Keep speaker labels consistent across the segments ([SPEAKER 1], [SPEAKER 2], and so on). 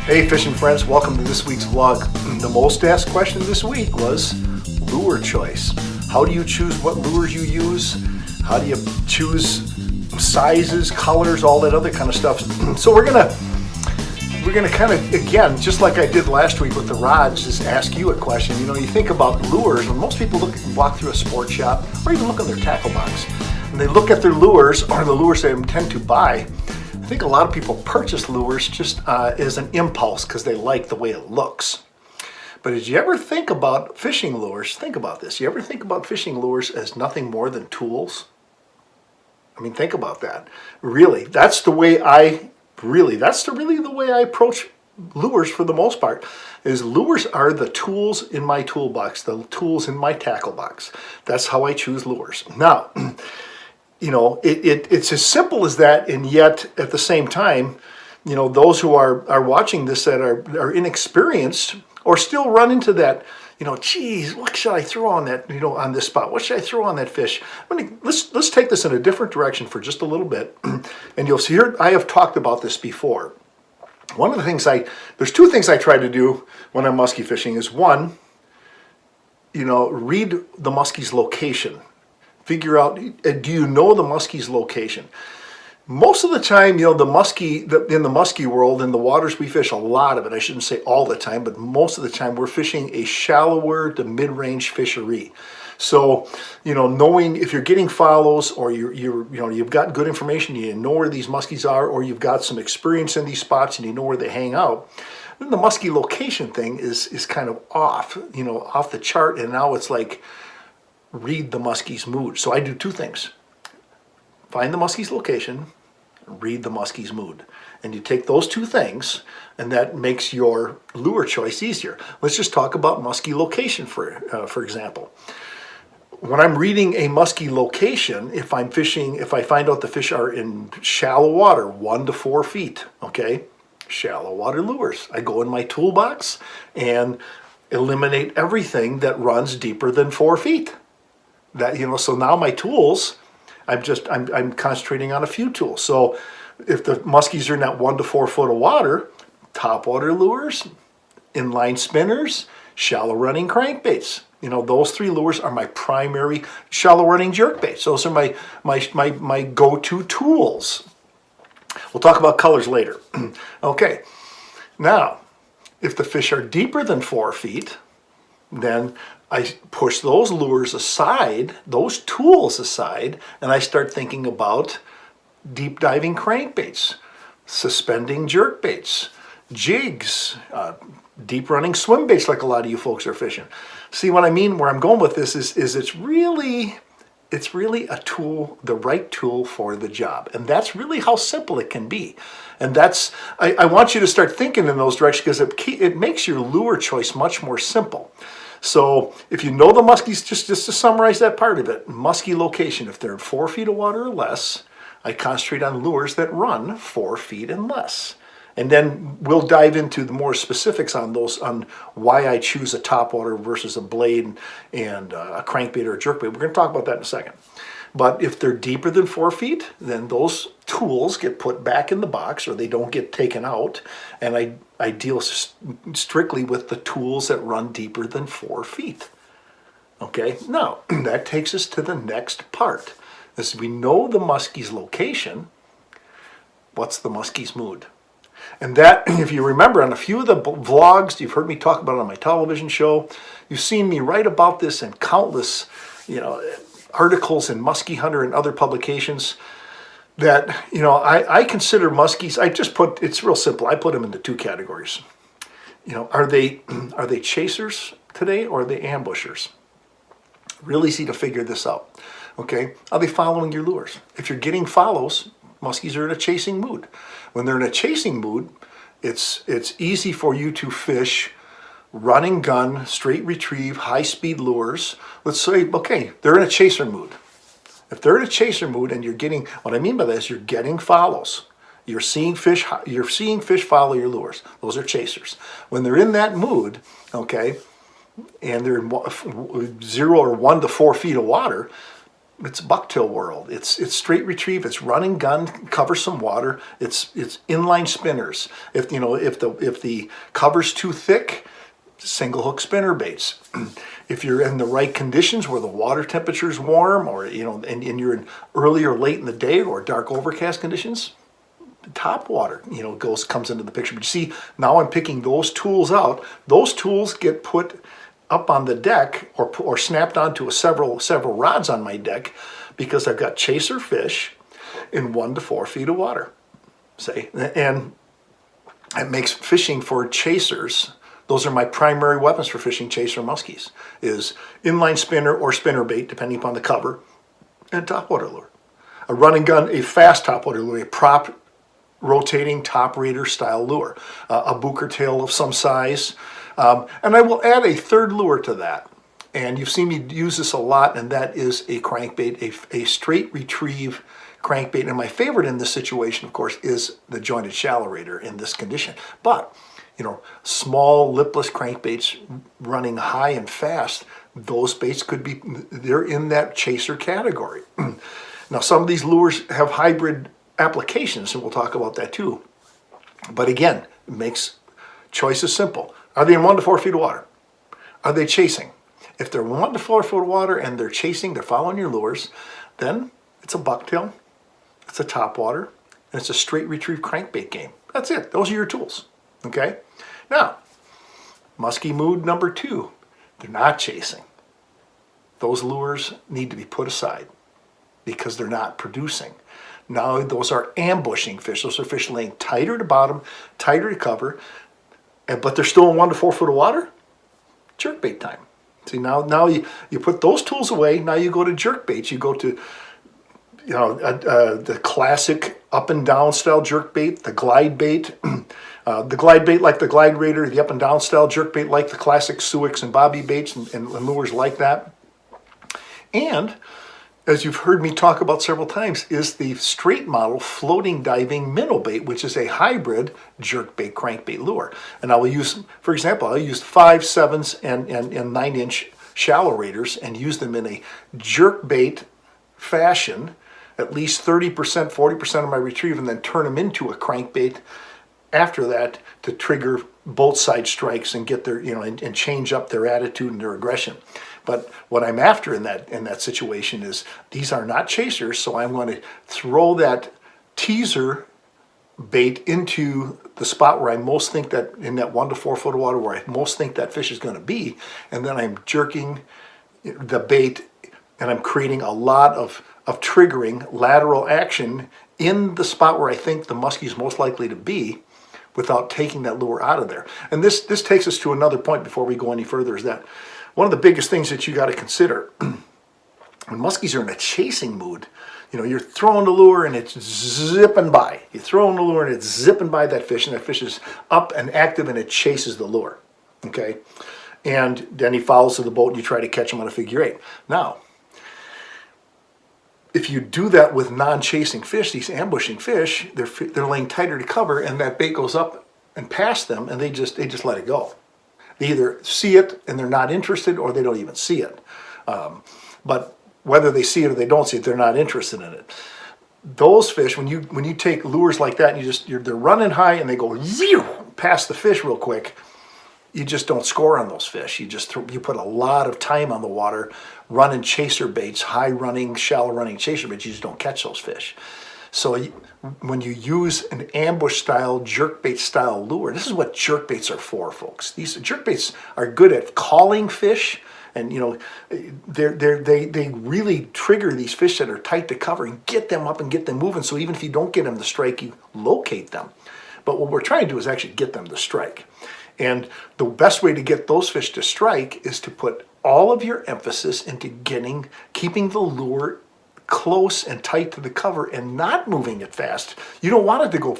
[SPEAKER 1] Hey fishing friends, welcome to this week's vlog. The most asked question this week was lure choice. How do you choose what lures you use? How do you choose sizes, colors, all that other kind of stuff? So we're gonna kind of, again, just like I did last week with the rods, just ask you a question. You know, you think about lures, when most people walk through a sport shop or even look in their tackle box, and they look at their lures or the lures they intend to buy. I think a lot of people purchase lures just as an impulse because they like the way it looks. But did you ever think about fishing lures? Think about this. You ever think about fishing lures as nothing more than tools? I mean, think about that. Really, that's the way that's really the way I approach lures for the most part. Is lures are the tools in my toolbox, the tools in my tackle box. That's how I choose lures. Now, you know, it's as simple as that, and yet at the same time, you know, those who are watching this that are inexperienced or still run into that, you know, geez, what should I throw on that, you know, on this spot? What should I throw on that fish? Let's take this in a different direction for just a little bit, and you'll see here, I have talked about this before. One of the things there's two things I try to do when I'm musky fishing is one, you know, read the muskie's location. Figure out, do you know the muskie's location? Most of the time, you know, in the musky world, in the waters we fish, a lot of it, I shouldn't say all the time, but most of the time we're fishing a shallower to mid-range fishery. So, you know, knowing if you're getting follows or you've got good information, you know where these muskies are, or you've got some experience in these spots and you know where they hang out, then the muskie location thing is kind of off, you know, off the chart, and now it's like, read the muskie's mood. So I do two things. Find the muskie's location, read the muskie's mood. And you take those two things, and that makes your lure choice easier. Let's just talk about muskie location for example. When I'm reading a muskie location, if I find out the fish are in shallow water, 1 to 4 feet, okay? Shallow water lures. I go in my toolbox and eliminate everything that runs deeper than 4 feet. That, you know, so now my tools, I'm concentrating on a few tools. So if the muskies are in that 1 to 4 foot of water, topwater lures, inline spinners, shallow running crankbaits. You know, those 3 lures are my primary shallow running jerkbaits. Those are my go-to tools. We'll talk about colors later. Okay, now if the fish are deeper than 4 feet, then I push those lures aside, those tools aside, and I start thinking about deep diving crankbaits, suspending jerkbaits, jigs, deep running swim baits like a lot of you folks are fishing. See what I mean? Where I'm going with this is it's really a tool, the right tool for the job. And that's really how simple it can be. And that's, I want you to start thinking in those directions because it makes your lure choice much more simple. So if you know the muskies, just to summarize that part of it, muskie location, if they're in 4 feet of water or less, I concentrate on lures that run 4 feet and less. And then we'll dive into the more specifics on those, on why I choose a topwater versus a blade and a crankbait or a jerkbait. We're going to talk about that in a second. But if they're deeper than 4 feet, then those tools get put back in the box or they don't get taken out. And I deal strictly with the tools that run deeper than 4 feet. Okay, now that takes us to the next part. As we know the muskie's location, what's the muskie's mood? And that, if you remember on a few of the vlogs, you've heard me talk about it on my television show, you've seen me write about this in countless, you know, articles in Musky Hunter and other publications that, you know, I consider muskies, it's real simple. I put them into 2 categories. You know, are they chasers today or are they ambushers? Real easy to figure this out. Okay, are they following your lures? If you're getting follows, muskies are in a chasing mood. When they're in a chasing mood, it's easy for you to fish run and gun, straight retrieve, high-speed lures. Let's say, okay, they're in a chaser mood. If they're in a chaser mood and you're getting, what I mean by that is you're getting follows. You're seeing fish follow your lures. Those are chasers. When they're in that mood, okay, and they're in 0 or 1 to 4 feet of water, it's bucktail world. It's straight retrieve. It's run and gun, cover some water. It's inline spinners. If the cover's too thick, single hook spinner baits. If you're in the right conditions where the water temperature is warm, or and you're in early or late in the day or dark overcast conditions, top water comes into the picture. But you see, now I'm picking those tools out. Those tools get put up on the deck or snapped onto several rods on my deck because I've got chaser fish in 1 to 4 feet of water, say, and it makes fishing for chasers. Those are my primary weapons for fishing chaser muskies, is inline spinner or spinner bait, depending upon the cover, and topwater lure. A run and gun, a fast topwater lure, a prop rotating top raider style lure, a Bucher tail of some size. And I will add a third lure to that. And you've seen me use this a lot, and that is a crankbait, a straight retrieve crankbait. And my favorite in this situation, of course, is the jointed shallow-raider in this condition. But, small lipless crankbaits running high and fast, those baits they're in that chaser category. Now, some of these lures have hybrid applications, and we'll talk about that too. But again, it makes choices simple. Are they in 1 to 4 feet of water? Are they chasing? If they're 1 to 4 foot of water and they're chasing, they're following your lures, then it's a bucktail, it's a topwater, and it's a straight retrieve crankbait game. That's it. Those are your tools. Okay? Now, musky mood number 2. They're not chasing. Those lures need to be put aside because they're not producing. Now, those are ambushing fish. Those are fish laying tighter to bottom, tighter to cover, but they're still in 1 to 4 foot of water. Jerkbait time. See, now you put those tools away. Now you go to jerkbaits. You go to the classic up and down style jerkbait, the glide bait, the glide bait like the Glide Raider, the up and down style jerkbait like the classic Suics and Bobby baits and lures like that. And as you've heard me talk about several times, is the straight model floating diving minnow bait, which is a hybrid jerkbait crankbait lure. And I will use, for example, I'll use 5, 7s, and 9-inch shallow raiders and use them in a jerkbait fashion, at least 30%, 40% of my retrieve, and then turn them into a crankbait after that to trigger both side strikes and get their, and change up their attitude and their aggression. But what I'm after in that situation is these are not chasers, so I'm going to throw that teaser bait into the spot where I most think that, in that 1 to 4 foot of water where I most think that fish is going to be, and then I'm jerking the bait and I'm creating a lot of triggering lateral action in the spot where I think the muskie is most likely to be without taking that lure out of there. And this takes us to another point before we go any further, is that one of the biggest things that you got to consider when muskies are in a chasing mood, you're throwing the lure and it's zipping by. You're throwing the lure and it's zipping by that fish, and that fish is up and active and it chases the lure. Okay? And then he follows to the boat and you try to catch him on a figure 8. Now, if you do that with non-chasing fish, these ambushing fish, they're laying tighter to cover, and that bait goes up and past them, and they just let it go. They either see it and they're not interested, or they don't even see it. But whether they see it or they don't see it, they're not interested in it. Those fish, when you take lures like that, and they're running high and they go past the fish real quick, you just don't score on those fish. You put a lot of time on the water running chaser baits, high running, shallow running chaser baits. You just don't catch those fish. So when you use an ambush style, jerkbait style lure, this is what jerkbaits are for, folks. These jerkbaits are good at calling fish, and they really trigger these fish that are tight to cover and get them up and get them moving. So even if you don't get them to strike, you locate them. But what we're trying to do is actually get them to strike. And the best way to get those fish to strike is to put all of your emphasis into keeping the lure close and tight to the cover and not moving it fast. You don't want it to go,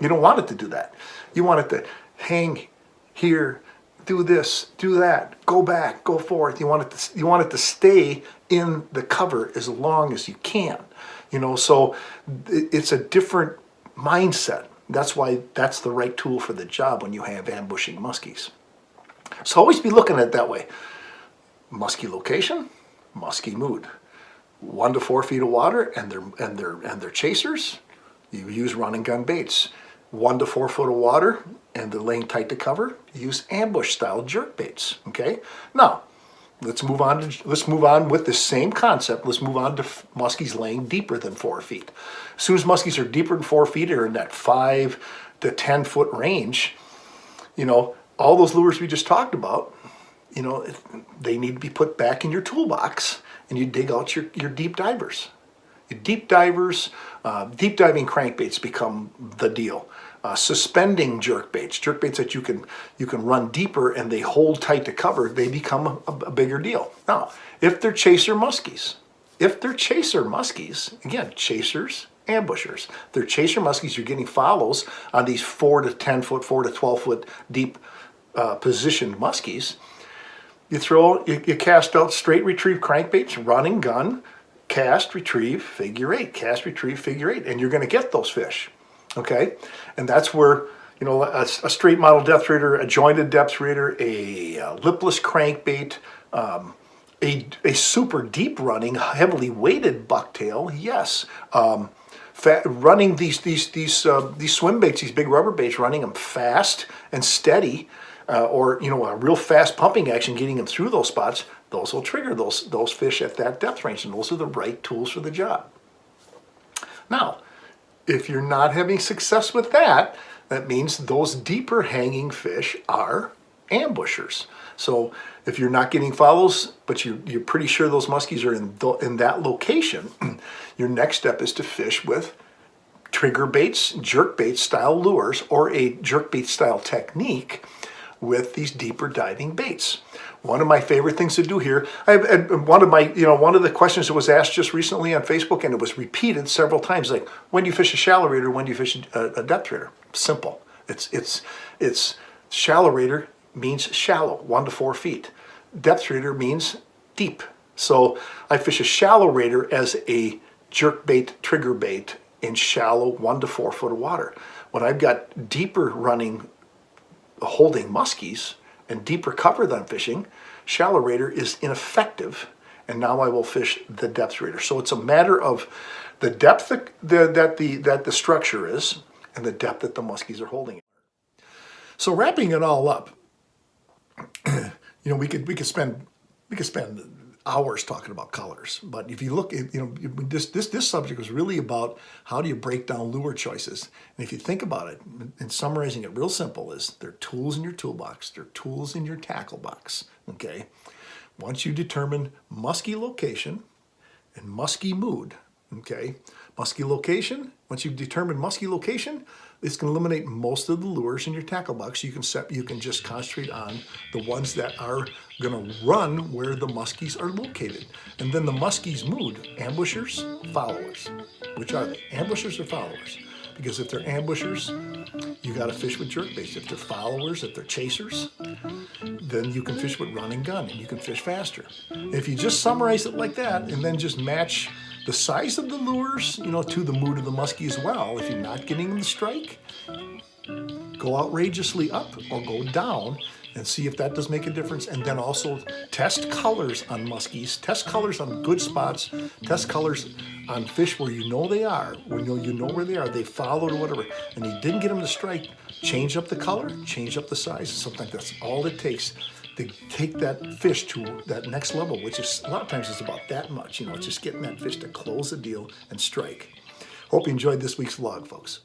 [SPEAKER 1] you don't want it to do that. You want it to hang here, do this, do that, go back, go forth. You want it to stay in the cover as long as you can. So it's a different mindset. That's why that's the right tool for the job when you have ambushing muskies. So always be looking at it that way. Musky location, musky mood. 1 to 4 feet of water and their chasers, you use run and gun baits. 1 to 4 foot of water and they're laying tight to cover, you use ambush style jerk baits. Okay, now let's move on with the same concept. Let's move on to muskies laying deeper than 4 feet. As soon as muskies are deeper than 4 feet or in that 5 to 10 foot range, you know, all those lures we just talked about, you know, they need to be put back in your toolbox, and you dig out your deep divers. Your deep divers, deep diving crankbaits become the deal. Suspending jerk baits that you can run deeper and they hold tight to cover, they become a bigger deal. Now, if they're chaser muskies, again, chasers, ambushers. They're chaser muskies, you're getting follows on these 4 to 10 foot, 4 to 12 foot deep positioned muskies. You cast out straight retrieve crankbaits, run and gun, cast, retrieve, figure eight, cast, retrieve, figure eight, and you're going to get those fish, okay? And that's where, you know, a straight model depth raider, a jointed depth raider, a lipless crankbait, a super deep running, heavily weighted bucktail, yes. Running these swim baits, these big rubber baits, running them fast and steady, or, you know, a real fast pumping action, getting them through those spots, those will trigger those fish at that depth range, and those are the right tools for the job. Now, if you're not having success with that, that means those deeper hanging fish are ambushers. So if you're not getting follows, but you're pretty sure those muskies are in that location, your next step is to fish with trigger baits, jerk bait style lures, or a jerk bait style technique with these deeper diving baits. One of my favorite things to do here, one of the questions that was asked just recently on Facebook, and it was repeated several times, like, when do you fish a shallow raider, when do you fish a depth raider? Simple. It's shallow raider means shallow, 1 to 4 feet. Depth raider means deep. So I fish a shallow raider as a jerk bait, trigger bait in shallow 1 to 4 foot of water. When I've got deeper running, holding muskies and deeper cover than I'm fishing, shallow raider is ineffective, and now I will fish the depth raider. So it's a matter of the depth that the structure is and the depth that the muskies are holding. So wrapping it all up, you know, we could spend hours talking about colors, but if you look at, you know, this subject was really about how do you break down lure choices. And if you think about it, and summarizing it real simple, is they're tools in your toolbox, they're tools in your tackle box, okay? Once you determine musky location and musky mood, okay? Musky location, once you've determined musky location, it's going to eliminate most of the lures in your tackle box. You can just concentrate on the ones that are going to run where the muskies are located. And then the muskies mood, ambushers, followers. Which are they? Ambushers or followers? Because if they're ambushers, you got to fish with jerk baits. If they're followers, if they're chasers, then you can fish with run and gun, and you can fish faster. If you just summarize it like that, and then just match the size of the lures, you know, to the mood of the muskie as well. If you're not getting them to strike, go outrageously up or go down and see if that does make a difference. And then also test colors on muskies, test colors on good spots, test colors on fish where you know they are, where you know where they are, they followed or whatever, and you didn't get them to strike, change up the color, change up the size. Sometimes that's all it takes to take that fish to that next level, which is a lot of times it's about that much. You know, it's just getting that fish to close the deal and strike. Hope you enjoyed this week's vlog, folks.